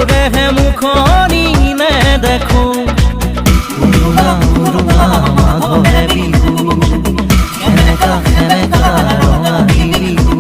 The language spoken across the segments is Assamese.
তোৰে হে মুখনি নেদেখো উৰুঙা উৰুঙা মাঘৰে বিহু সেনেকা সেনেকা ৰঙালী বিহু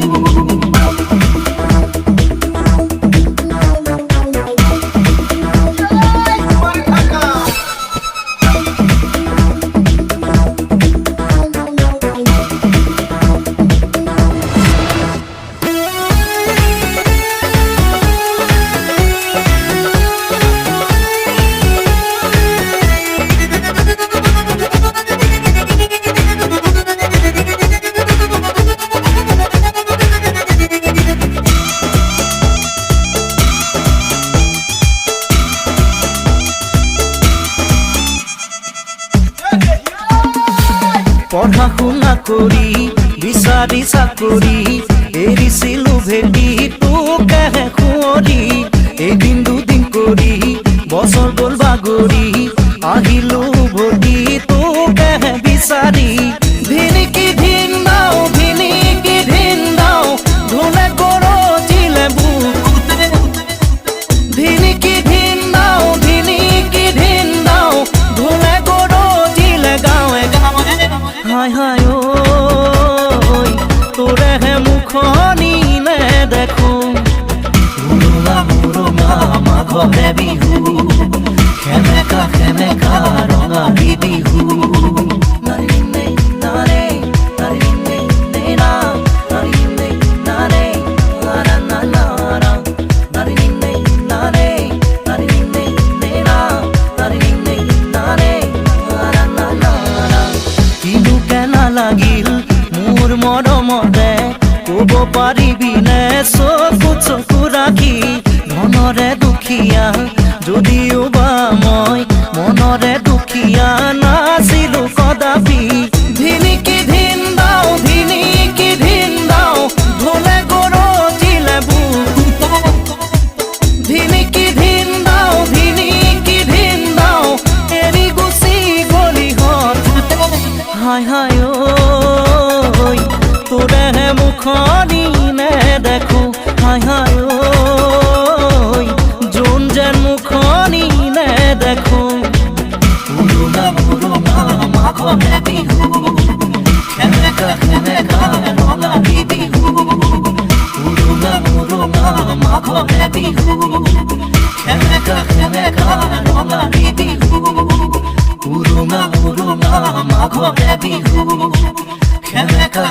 পঢ়া শুনা কৰি বিচাৰি চাকৰি এৰিছিলো ভেটি তোকেহে খুঁৱৰি এদিন দুদিন কৰি বছৰ গ'ল বাগৰি আহিলো উভতি তোকেহে বিচাৰি ধিনিকি ধিন দাও ধুলে গৰজিলে বুক ধিনিকি ধিন দাও ধুলে গৰজিলে গাঁৱে হায় হায় ঐ তোৰে হে মুখনি নেদেখো উৰুঙা উৰুঙা মাঘৰে বিহু সেমেকা সেমেকা ৰঙালী বিহু লাগিল মোৰ মৰমতে ক'ব পাৰিবিনে চকু চকু ৰাখি ধনৰে দুখীয়া যদিও বা মই মনৰে দুখীয়া নাছিলো কদাপি ধিনিকি ধিন দাও ধুলে গৰজিলে বুক ধিনিকি ধিন দাও এৰি গুচি গলি হত হায় হায় ঐ তোৰে হে মুখনি নেদেখো হায় হায় ঐ যোন যেন মুখনি নেদেখো উৰুঙা উৰুঙা মাঘৰে বিহু সেমেকা সেমেকা ৰঙালী বিহু উৰুঙা উৰুঙা মাঘৰে বিহু সেমেকা সেমেকা ৰঙালী বিহু উৰুঙা উৰুঙা মাঘৰে বিহু সেমেকা